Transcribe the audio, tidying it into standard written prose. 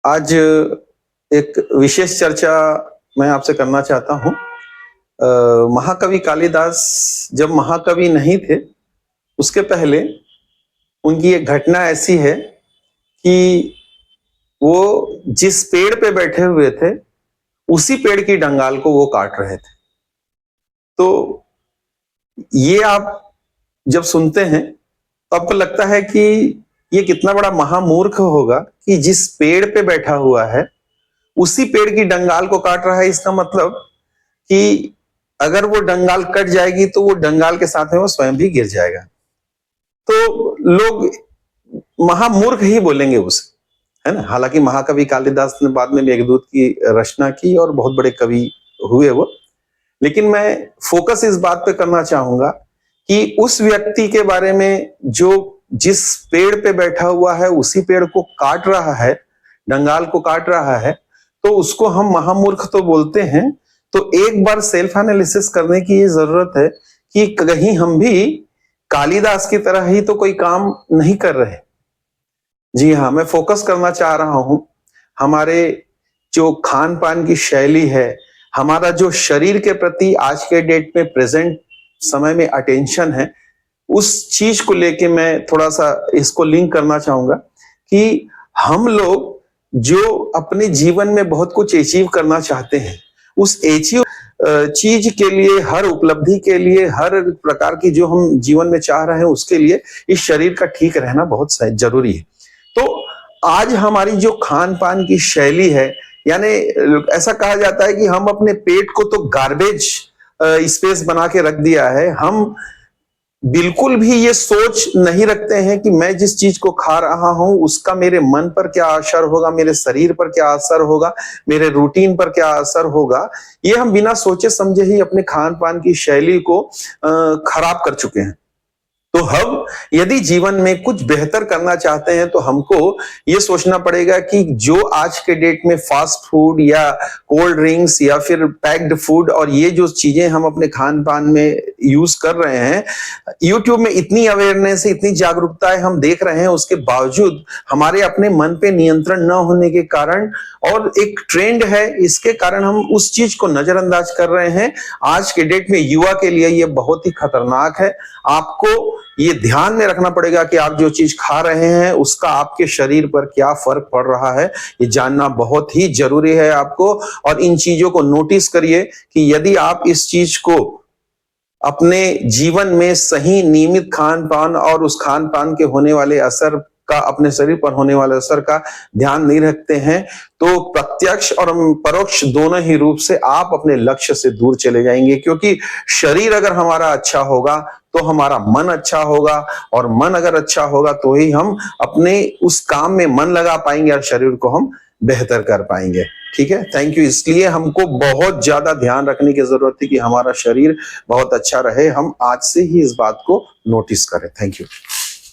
आज एक विशेष चर्चा मैं आपसे करना चाहता हूँ। महाकवि कालिदास जब महाकवि नहीं थे, उसके पहले उनकी एक घटना ऐसी है कि वो जिस पेड़ पे बैठे हुए थे, उसी पेड़ की डंगाल को वो काट रहे थे। तो ये आप जब सुनते हैं, तो आपको लगता है कि ये कितना बड़ा महामूर्ख होगा कि जिस पेड़ पे बैठा हुआ है, उसी पेड़ की डंगाल को काट रहा है। इसका मतलब कि अगर वो डंगाल कट जाएगी तो वो डंगाल के साथ में वो स्वयं भी गिर जाएगा। तो लोग महामूर्ख ही बोलेंगे उसे, है ना। हालांकि महाकवि कालिदास ने बाद में मेघदूत की रचना की और बहुत बड़े कवि हुए वो। लेकिन मैं फोकस इस बात पे करना चाहूंगा कि उस व्यक्ति के बारे में जो जिस पेड़ पे बैठा हुआ है, उसी पेड़ को काट रहा है, डंगाल को काट रहा है, तो उसको हम महामूर्ख तो बोलते हैं। तो एक बार सेल्फ एनालिसिस करने की ये जरूरत है कि कहीं हम भी कालिदास की तरह ही तो कोई काम नहीं कर रहे। जी हाँ, मैं फोकस करना चाह रहा हूं हमारे जो खान पान की शैली है, हमारा जो शरीर के प्रति आज के डेट में प्रेजेंट समय में अटेंशन है, उस चीज को लेके मैं थोड़ा सा इसको लिंक करना चाहूंगा कि हम लोग जो अपने जीवन में बहुत कुछ अचीव करना चाहते हैं, उस अचीव चीज के लिए, हर उपलब्धि के लिए, हर प्रकार की जो हम जीवन में चाह रहे हैं, उसके लिए इस शरीर का ठीक रहना बहुत जरूरी है। तो आज हमारी जो खान पान की शैली है, यानी ऐसा कहा जाता है कि हम अपने पेट को तो गार्बेज स्पेस बना के रख दिया है। हम बिल्कुल भी ये सोच नहीं रखते हैं कि मैं जिस चीज को खा रहा हूं उसका मेरे मन पर क्या असर होगा, मेरे शरीर पर क्या असर होगा, मेरे रूटीन पर क्या असर होगा। ये हम बिना सोचे समझे ही अपने खान पान की शैली को खराब कर चुके हैं। तो हम यदि जीवन में कुछ बेहतर करना चाहते हैं तो हमको ये सोचना पड़ेगा कि जो आज के डेट में फास्ट फूड या कोल्ड ड्रिंक्स या फिर पैक्ड फूड और ये जो चीजें हम अपने खान पान में यूज कर रहे हैं, यूट्यूब में इतनी अवेयरनेस, इतनी जागरूकताएं हम देख रहे हैं, उसके बावजूद हमारे अपने मन पे नियंत्रण न होने के कारण और एक ट्रेंड है, इसके कारण हम उस चीज को नजरअंदाज कर रहे हैं। आज के डेट में युवा के लिए ये बहुत ही खतरनाक है। आपको ये ध्यान में रखना पड़ेगा कि आप जो चीज खा रहे हैं उसका आपके शरीर पर क्या फर्क पड़ रहा है, ये जानना बहुत ही जरूरी है आपको। और इन चीजों को नोटिस करिए कि यदि आप इस चीज को अपने जीवन में सही नियमित खान पान और उस खान पान के होने वाले असर का, अपने शरीर पर होने वाले असर का ध्यान नहीं रखते हैं, तो प्रत्यक्ष और परोक्ष दोनों ही रूप से आप अपने लक्ष्य से दूर चले जाएंगे। क्योंकि शरीर अगर हमारा अच्छा होगा तो हमारा मन अच्छा होगा, और मन अगर अच्छा होगा तो ही हम अपने उस काम में मन लगा पाएंगे और शरीर को हम बेहतर कर पाएंगे। ठीक है, थैंक यू। इसलिए हमको बहुत ज्यादा ध्यान रखने की जरूरत है कि हमारा शरीर बहुत अच्छा रहे। हम आज से ही इस बात को नोटिस करें। Thank you.